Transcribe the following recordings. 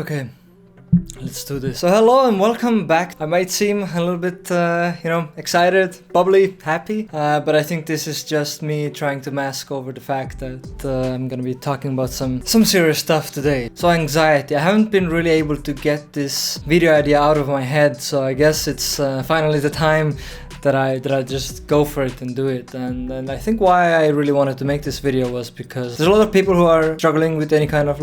Okay, let's do this. So hello and welcome back. I might seem a little bit, excited, bubbly, happy, but I think this is just me trying to mask over the fact that I'm gonna be talking about some serious stuff today. So anxiety. I haven't been really able to get this video idea out of my head, so I guess it's finally the time that I just go for it and do it. And I think why I really wanted to make this video was because there's a lot of people who are struggling with any kind of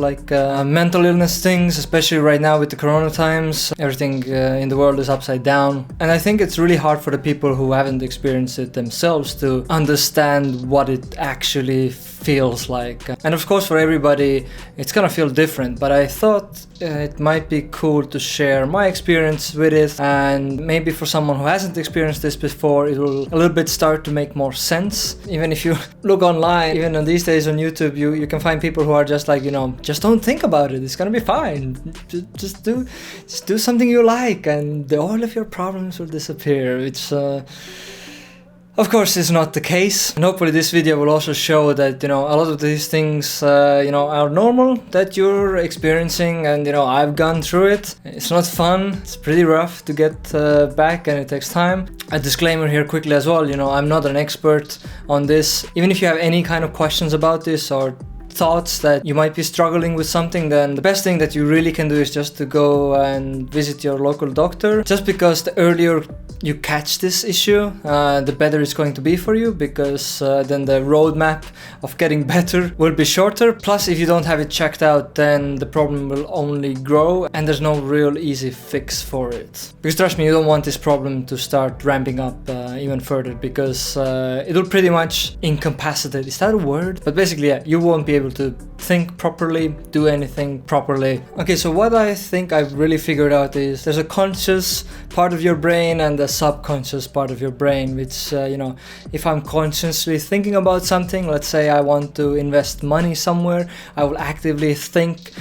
mental illness things, especially right now with the corona times. Everything in the world is upside down, and I think it's really hard for the people who haven't experienced it themselves to understand what it actually feels like. And of course for everybody it's gonna feel different, but I thought it might be cool to share my experience with it, and maybe for someone who hasn't experienced this before it will a little bit start to make more sense. Even if you look online, even on these days on YouTube, you can find people who are just like, just don't think about it, it's gonna be fine, just do something you like and all of your problems will disappear. It's of course, it's not the case, and hopefully this video will also show that, a lot of these things, are normal that you're experiencing, and, I've gone through it. It's not fun, it's pretty rough to get back, and it takes time. A disclaimer here quickly as well, I'm not an expert on this. Even if you have any kind of questions about this or thoughts that you might be struggling with something, then the best thing that you really can do is just to go and visit your local doctor, just because the earlier you catch this issue, the better it's going to be for you, because then the roadmap of getting better will be shorter. Plus, if you don't have it checked out, then the problem will only grow and there's no real easy fix for it. Because trust me, you don't want this problem to start ramping up even further, because it'll pretty much incapacitate, is that a word? But basically, yeah, you won't be able to think properly, do anything properly. Okay, so what I think I've really figured out is there's a conscious part of your brain and a subconscious part of your brain, which, if I'm consciously thinking about something, let's say I want to invest money somewhere, I will actively think,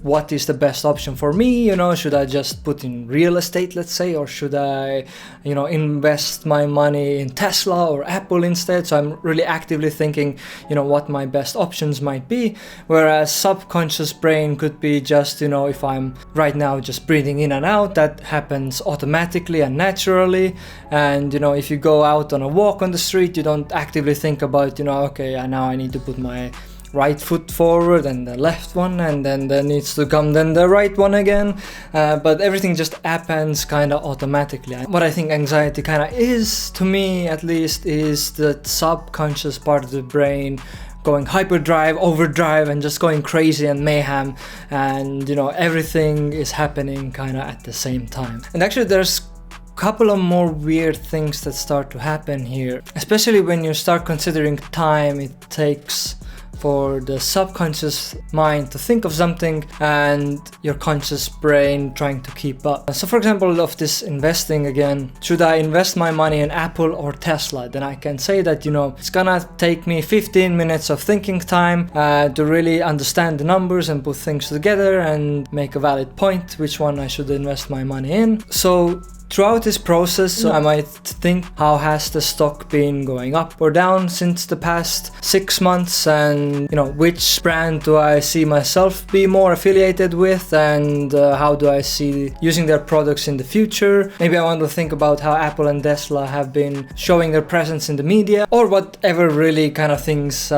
what is the best option for me? Should I just put in real estate, let's say, or should I, invest my money in Tesla or Apple instead? So I'm really actively thinking, what my best options might be. Whereas subconscious brain could be just, if I'm right now just breathing in and out, that happens automatically and naturally. And, if you go out on a walk on the street, you don't actively think about, okay, now I need to put my right foot forward and the left one, and then there needs to come then the right one again, but everything just happens kind of automatically. What I think anxiety kind of is, to me at least, is the subconscious part of the brain going hyperdrive, overdrive, and just going crazy and mayhem, and everything is happening kind of at the same time. And actually there's couple of more weird things that start to happen here, especially when you start considering time it takes for the subconscious mind to think of something and your conscious brain trying to keep up. So for example, of this investing again, should I invest my money in Apple or Tesla? Then I can say that, it's gonna take me 15 minutes of thinking time to really understand the numbers and put things together and make a valid point which one I should invest my money in. So throughout this process, I might think, how has the stock been going up or down since the past 6 months, and which brand do I see myself be more affiliated with, and how do I see using their products in the future. Maybe I want to think about how Apple and Tesla have been showing their presence in the media, or whatever really kind of things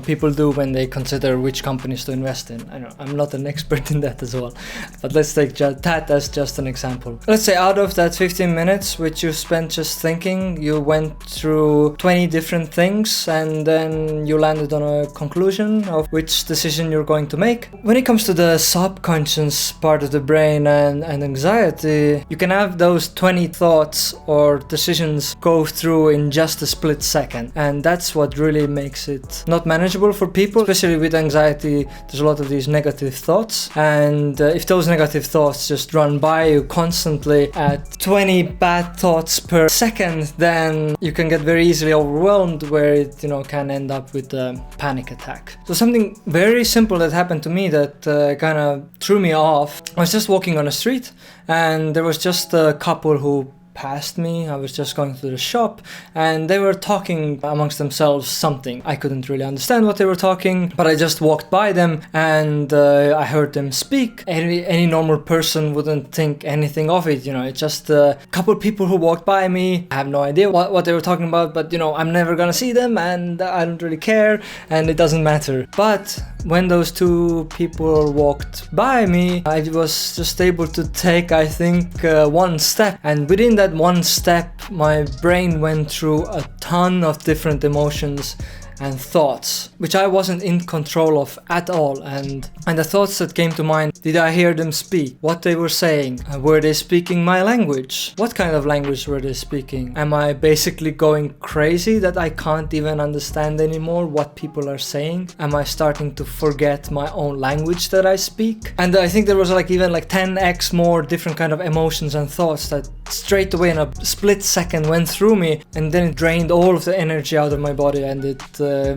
people do when they consider which companies to invest in. I know I'm not an expert in that as well, but let's take that as just an example. Let's say out of that 15 minutes which you spent just thinking, you went through 20 different things, and then you landed on a conclusion of which decision you're going to make. When it comes to the subconscious part of the brain and anxiety, you can have those 20 thoughts or decisions go through in just a split second, and that's what really makes it not manageable for people. Especially with anxiety, there's a lot of these negative thoughts, and if those negative thoughts just run by you constantly at 20 bad thoughts per second, then you can get very easily overwhelmed, where it can end up with a panic attack. So something very simple that happened to me that kind of threw me off. I was just walking on a street, and there was just a couple who past me. I was just going to the shop and they were talking amongst themselves something. I couldn't really understand what they were talking, but I just walked by them and I heard them speak. Any normal person wouldn't think anything of it, it's just a couple people who walked by me. I have no idea what they were talking about, but I'm never gonna see them and I don't really care and it doesn't matter. But when those two people walked by me, I was just able to take, I think, one step, and within that one step my brain went through a ton of different emotions and thoughts, which I wasn't in control of at all. And the thoughts that came to mind: did I hear them speak? What they were saying? Were they speaking my language? What kind of language were they speaking? Am I basically going crazy that I can't even understand anymore what people are saying? Am I starting to forget my own language that I speak? And I think there was even 10x more different kind of emotions and thoughts that straight away in a split second went through me, and then it drained all of the energy out of my body, and it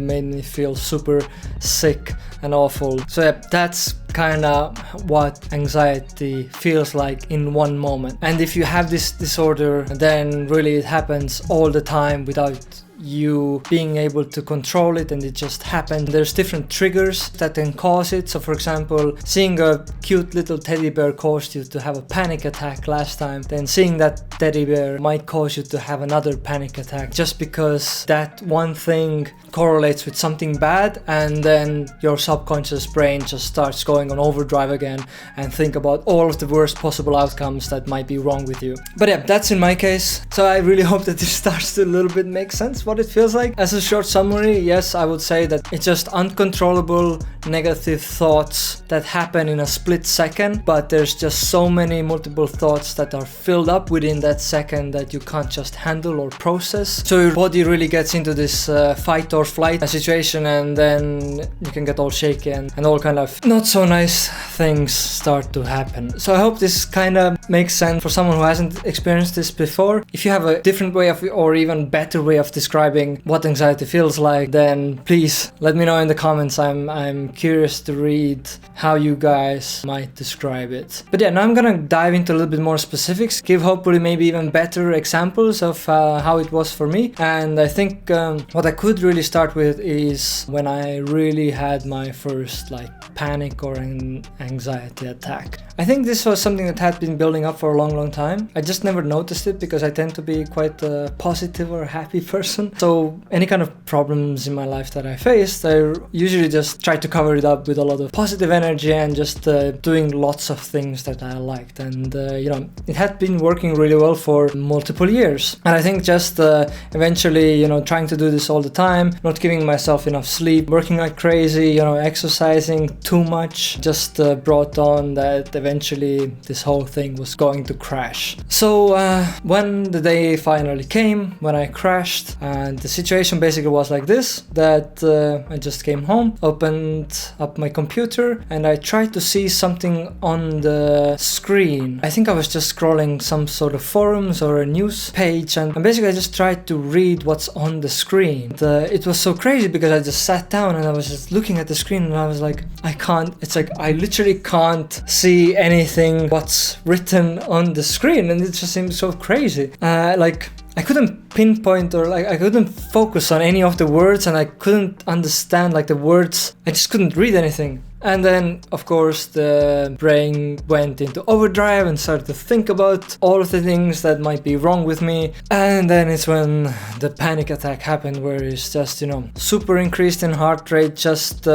made me feel super sick and awful. So yeah, that's kind of what anxiety feels like in one moment. And if you have this disorder, then really it happens all the time without you being able to control it, and it just happens. There's different triggers that can cause it. So for example, seeing a cute little teddy bear caused you to have a panic attack last time, then seeing that teddy bear might cause you to have another panic attack, just because that one thing correlates with something bad, and then your subconscious brain just starts going on overdrive again and think about all of the worst possible outcomes that might be wrong with you. But yeah, that's in my case. So I really hope that this starts to a little bit make sense what it feels like. As a short summary, yes, I would say that it's just uncontrollable negative thoughts that happen in a split second, but there's just so many multiple thoughts that are filled up within that second that you can't just handle or process. So your body really gets into this fight or flight situation, and then you can get all shaky and all kind of not so nice things start to happen. So I hope this kind of makes sense for someone who hasn't experienced this before. If you have a different way of, or even better way of describing what anxiety feels like, then please let me know in the comments. I'm curious to read how you guys might describe it. But yeah, now I'm gonna dive into a little bit more specifics, give hopefully maybe even better examples of how it was for me. And I think what I could really start with is when I really had my first panic or an anxiety attack. I think this was something that had been building up for a long time. I just never noticed it because I tend to be quite a positive or happy person. So any kind of problems in my life that I faced, I usually just try to cover it up with a lot of positive energy and just doing lots of things that I liked. And it had been working really well for multiple years. And I think just eventually, trying to do this all the time, not giving myself enough sleep, working like crazy, exercising too much, just brought on that eventually this whole thing was going to crash. So when the day finally came, when I crashed, and the situation basically was like this, that I just came home, opened up my computer, and I tried to see something on the screen. I think I was just scrolling some sort of forums or a news page, and basically I just tried to read what's on the screen. It was so crazy because I just sat down and I was just looking at the screen and I was like, I literally can't see anything what's written on the screen, and it just seemed so crazy. I couldn't pinpoint or I couldn't focus on any of the words, and I couldn't understand the words. I just couldn't read anything. And then, of course, the brain went into overdrive and started to think about all of the things that might be wrong with me. And then it's when the panic attack happened, where it's just, super increased in heart rate, just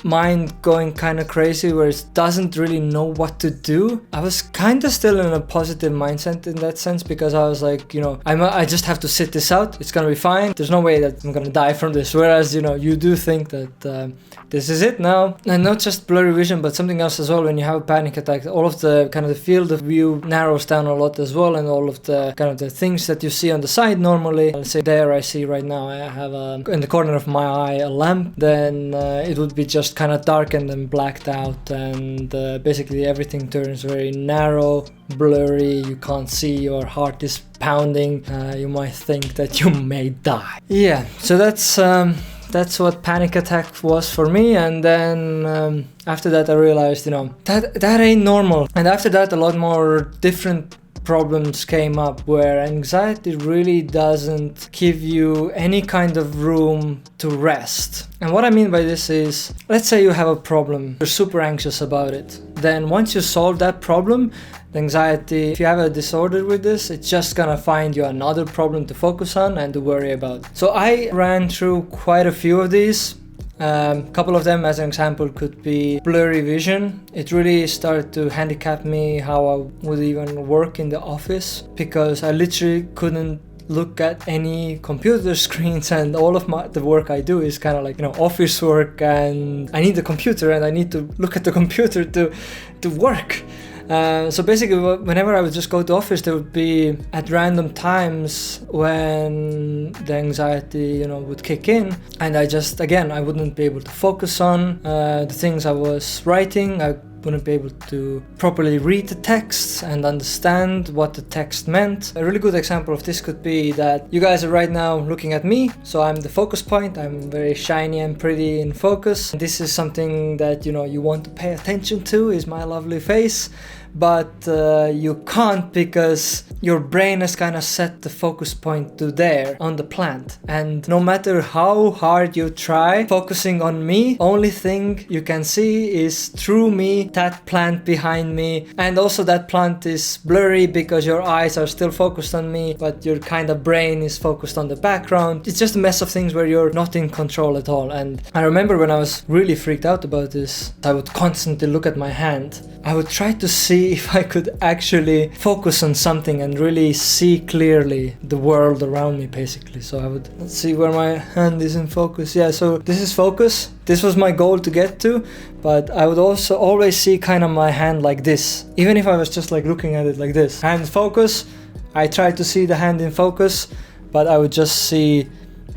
mind going kind of crazy, where it doesn't really know what to do. I was kind of still in a positive mindset in that sense, because I was like, I just have to sit this out. It's gonna be fine. There's no way that I'm gonna die from this. Whereas, you do think that this is it now. And not just blurry vision, but something else as well. When you have a panic attack, all of the kind of the field of view narrows down a lot as well, and all of the kind of the things that you see on the side normally. Let's say there I see right now I have in the corner of my eye a lamp, then it would be just kind of darkened and blacked out, and basically everything turns very narrow, blurry, you can't see, your heart is pounding, you might think that you may die. Yeah, so that's what panic attack was for me. And then after that I realized, that ain't normal. And after that, a lot more different problems came up where anxiety really doesn't give you any kind of room to rest. And what I mean by this is, let's say you have a problem, you're super anxious about it. Then once you solve that problem, the anxiety, if you have a disorder with this, it's just gonna find you another problem to focus on and to worry about. So I ran through quite a few of these. A couple of them, as an example, could be blurry vision. It really started to handicap me how I would even work in the office, because I literally couldn't look at any computer screens, and all of the work I do is kind of like, office work, and I need the computer and I need to look at the computer to work. So basically, whenever I would just go to office, there would be at random times when the anxiety, would kick in, and I wouldn't be able to focus on the things I was writing. I wouldn't be able to properly read the text and understand what the text meant. A really good example of this could be that you guys are right now looking at me, so I'm the focus point. I'm very shiny and pretty in focus. This is something that you want to pay attention to, is my lovely face. But you can't, because your brain has kind of set the focus point to there on the plant, and no matter how hard you try focusing on me, only thing you can see is through me that plant behind me, and also that plant is blurry because your eyes are still focused on me, but your kind of brain is focused on the background. It's just a mess of things where you're not in control at all. And I remember when I was really freaked out about this, I would constantly look at my hand. I would try to see if I could actually focus on something and really see clearly the world around me, basically. So I would, let's see where my hand is in focus. Yeah, so this is focus. This was my goal to get to, but I would also always see kind of my hand like this, even if I was just like looking at it like this. Hand focus. I tried to see the hand in focus, but I would just see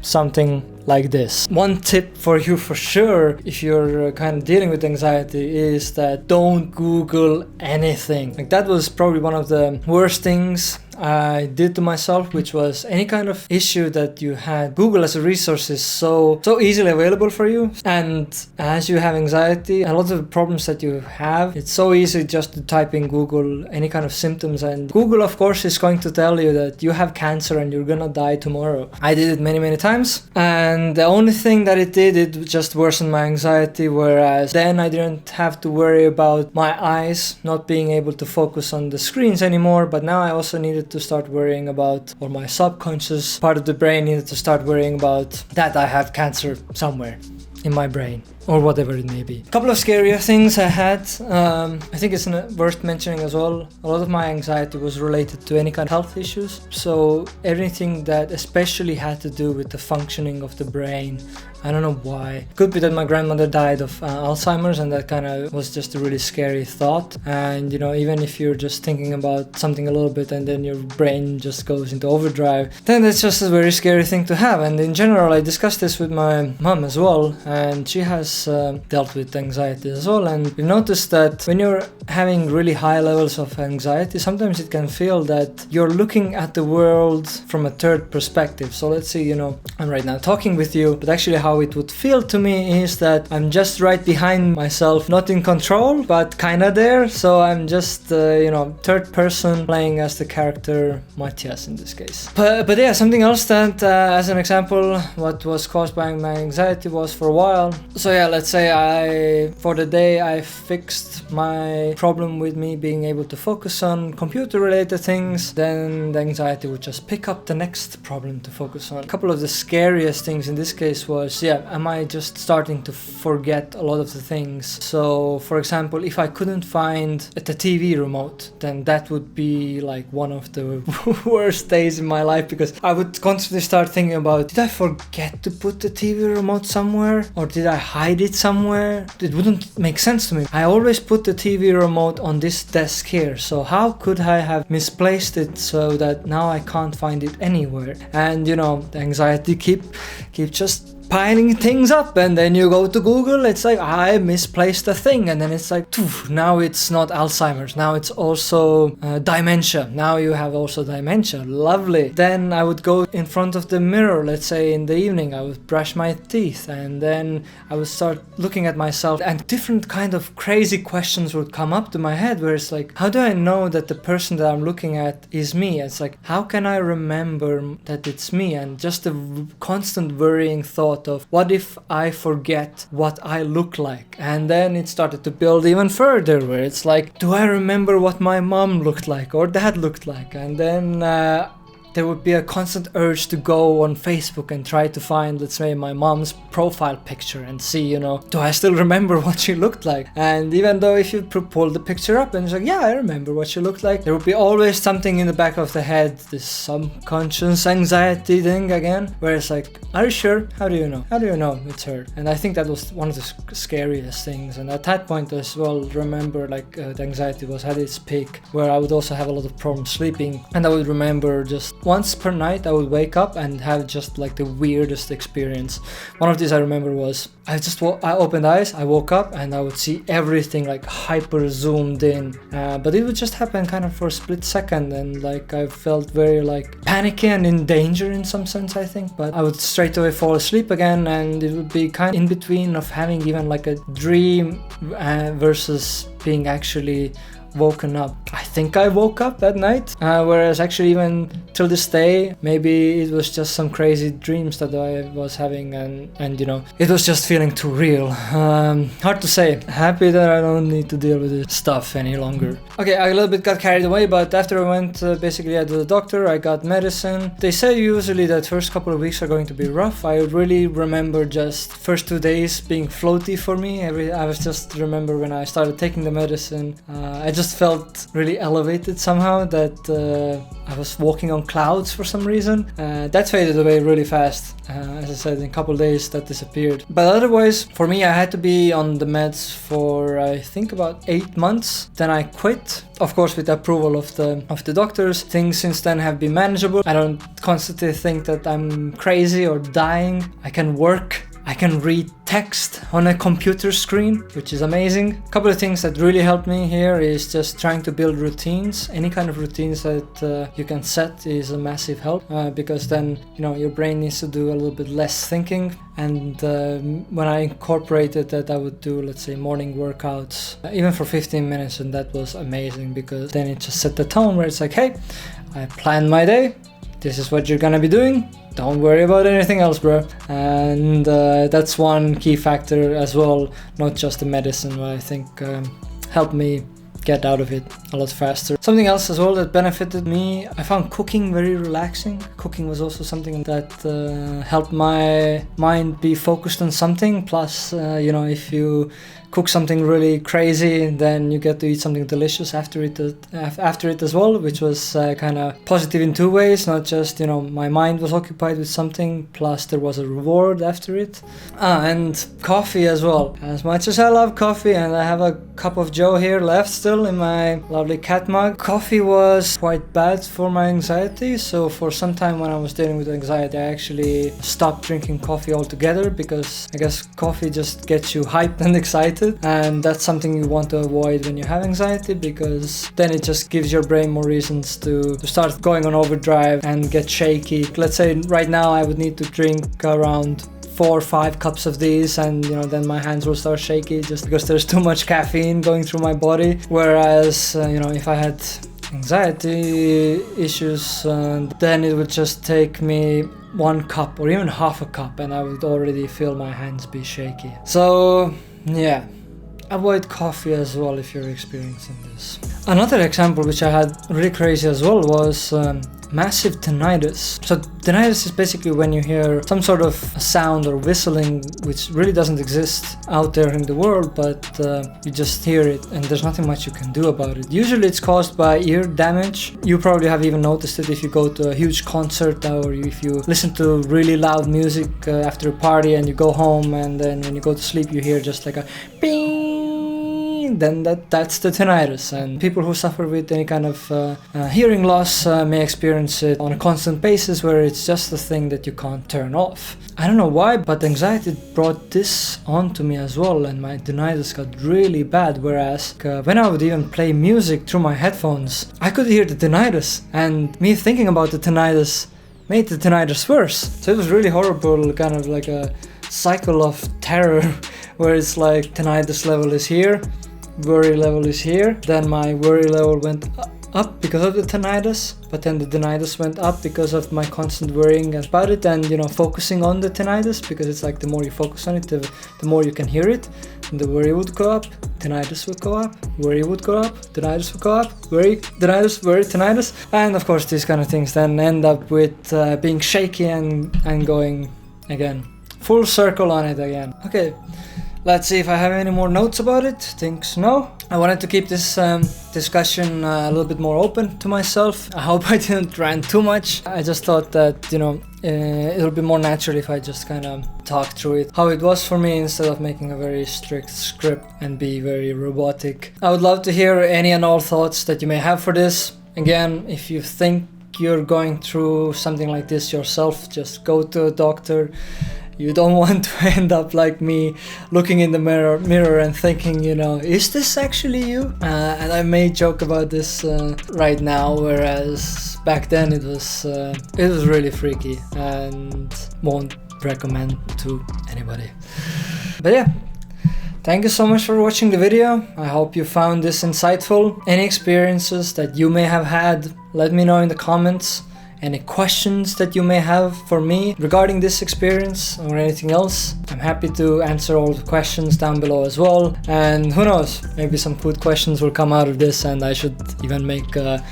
something like this. One tip for you for sure, if you're kind of dealing with anxiety, is that don't Google anything. Like, that was probably one of the worst things I did to myself, which was any kind of issue that you had. Google as a resource is so easily available for you, and as you have anxiety, a lot of the problems that you have, it's so easy just to type in Google any kind of symptoms, and Google of course is going to tell you that you have cancer and you're gonna die tomorrow. I did it many times, and the only thing that it did, it just worsened my anxiety, whereas then I didn't have to worry about my eyes not being able to focus on the screens anymore, but now I also needed to start worrying about, or my subconscious part of the brain needed to start worrying about, that I have cancer somewhere in my brain, or whatever it may be. A couple of scarier things I had. I think it's worth mentioning as well. A lot of my anxiety was related to any kind of health issues. So everything that especially had to do with the functioning of the brain. I don't know why. Could be that my grandmother died of Alzheimer's, and that kind of was just a really scary thought. And even if you're just thinking about something a little bit and then your brain just goes into overdrive, then that's just a very scary thing to have. And in general, I discussed this with my mom as well, and she has dealt with anxiety as well. And we've noticed that when you're having really high levels of anxiety, sometimes it can feel that you're looking at the world from a third perspective. So let's say, I'm right now talking with you, but actually how it would feel to me is that I'm just right behind myself, not in control, but kinda there. So I'm just, third person playing as the character Matthias in this case. But yeah, something else that, as an example, what was caused by my anxiety was for a while. So yeah, let's say for the day I fixed my problem with me being able to focus on computer related things, then the anxiety would just pick up the next problem to focus on. A couple of the scariest things in this case was, am I just starting to forget a lot of the things? So for example, if I couldn't find the TV remote, then that would be like one of the worst days in my life, because I would constantly start thinking about, did I forget to put the TV remote somewhere? Or did I hide it somewhere? It wouldn't make sense to me. I always put the TV remote on this desk here, so how could I have misplaced it so that now I can't find it anywhere? And the anxiety keep just piling things up, and then you go to Google, it's like, I misplaced a thing, and then it's like, poof, now it's not Alzheimer's, now it's also dementia, now you have also dementia, lovely. Then I would go in front of the mirror, let's say in the evening, I would brush my teeth, and then I would start looking at myself, and different kind of crazy questions would come up to my head, where it's like, how do I know that the person that I'm looking at is me? It's like, how can I remember that it's me? And just the constant worrying thought of, what if I forget what I look like? And then it started to build even further, where it's like, do I remember what my mom looked like or dad looked like? And then there would be a constant urge to go on Facebook and try to find, let's say, my mom's profile picture and see, you know, do I still remember what she looked like? And even though if you pull the picture up and it's like, yeah, I remember what she looked like, there would be always something in the back of the head, this subconscious anxiety thing again, where it's like, are you sure? How do you know? How do you know it's her? And I think that was one of the scariest things. And at that point as well, remember, like, the anxiety was at its peak, where I would also have a lot of problems sleeping. And I would remember just once per night I would wake up and have just like the weirdest experience. One of these I remember was, I opened eyes, I woke up, and I would see everything like hyper zoomed in, but it would just happen kind of for a split second, and like I felt very like panicky and in danger in some sense, I think. But I would straight away fall asleep again, and it would be kind of in between of having even like a dream versus being actually woken up. I think I woke up that night, whereas actually even till this day, maybe it was just some crazy dreams that I was having, and you know, it was just feeling too real. Hard to say. Happy that I don't need to deal with this stuff any longer. Okay, I a little bit got carried away, but after I went basically to the doctor, I got medicine. They say usually that first couple of weeks are going to be rough. I really remember just first 2 days being floaty for me. I was just remember when I started taking the medicine, I just felt really elevated somehow, that I was walking on clouds for some reason. That faded away really fast. As I said, in a couple of days that disappeared. But otherwise, for me, I had to be on the meds for I think about 8 months. Then I quit, of course with the approval of the doctors. Things since then have been manageable. I don't constantly think that I'm crazy or dying. I can work. I can read text on a computer screen, which is amazing. A couple of things that really helped me here is just trying to build routines. Any kind of routines that you can set is a massive help, because then, you know, your brain needs to do a little bit less thinking. And when I incorporated that, I would do, let's say, morning workouts, even for 15 minutes, and that was amazing, because then it just set the tone where it's like, hey, I planned my day. This is what you're gonna be doing. Don't worry about anything else, bro. And that's one key factor as well, not just the medicine, but I think helped me get out of it a lot faster. Something else as well that benefited me, I found cooking very relaxing. Cooking was also something that helped my mind be focused on something. Plus, you know, if you cook something really crazy, then you get to eat something delicious after it as well, which was kind of positive in two ways. Not just, you know, my mind was occupied with something, plus there was a reward after it. And coffee as well. As much as I love coffee, and I have a cup of Joe here left still in my lovely cat mug, coffee was quite bad for my anxiety. So for some time when I was dealing with anxiety, I actually stopped drinking coffee altogether, because I guess coffee just gets you hyped and excited. And that's something you want to avoid when you have anxiety, because then it just gives your brain more reasons to start going on overdrive and get shaky. Let's say right now I would need to drink around 4 or 5 cups of these, and you know, then my hands will start shaky just because there's too much caffeine going through my body. Whereas you know, if I had anxiety issues, then it would just take me 1 cup or even half a cup, and I would already feel my hands be shaky. So yeah, avoid coffee as well if you're experiencing this. Another example which I had really crazy as well was massive tinnitus. So tinnitus is basically when you hear some sort of sound or whistling which really doesn't exist out there in the world, but you just hear it and there's nothing much you can do about it. Usually it's caused by ear damage. You probably have even noticed it if you go to a huge concert, or if you listen to really loud music after a party and you go home, and then when you go to sleep you hear just like a ping. hearing, then that's the tinnitus. And people who suffer with any kind of hearing loss may experience it on a constant basis, where it's just a thing that you can't turn off. I don't know why, but anxiety brought this onto me as well, and my tinnitus got really bad. Whereas when I would even play music through my headphones, I could hear the tinnitus, and me thinking about the tinnitus made the tinnitus worse. So it was really horrible, kind of like a cycle of terror, where it's like tinnitus level is here, worry level is here, then my worry level went up because of the tinnitus, but then the tinnitus went up because of my constant worrying about it, and focusing on the tinnitus, because it's like the more you focus on it, the more you can hear it, and the worry would go up, tinnitus would go up, worry would go up, tinnitus would go up, worry, tinnitus, worry, tinnitus, and of course these kind of things then end up with being shaky and going again full circle on it again. Okay, let's see if I have any more notes about it. Thinks no. I wanted to keep this discussion a little bit more open to myself. I hope I didn't rant too much. I just thought that, it'll be more natural if I just kind of talk through it, how it was for me, instead of making a very strict script and be very robotic. I would love to hear any and all thoughts that you may have for this. Again, if you think you're going through something like this yourself, just go to a doctor. You don't want to end up like me, looking in the mirror and thinking, is this actually you? And I may joke about this right now, whereas back then it was really freaky, and won't recommend to anybody. But yeah, thank you so much for watching the video. I hope you found this insightful. Any experiences that you may have had, let me know in the comments. Any questions that you may have for me regarding this experience or anything else, I'm happy to answer all the questions down below as well. And who knows, maybe some good questions will come out of this, and I should even make a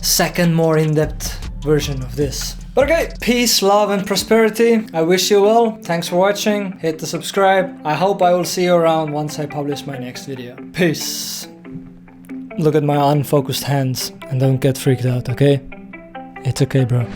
second, more in-depth version of this. But okay, peace, love and prosperity. I wish you well. Thanks for watching. Hit the subscribe. I hope I will see you around once I publish my next video. Peace. Look at my unfocused hands and don't get freaked out, okay? It's okay, bro.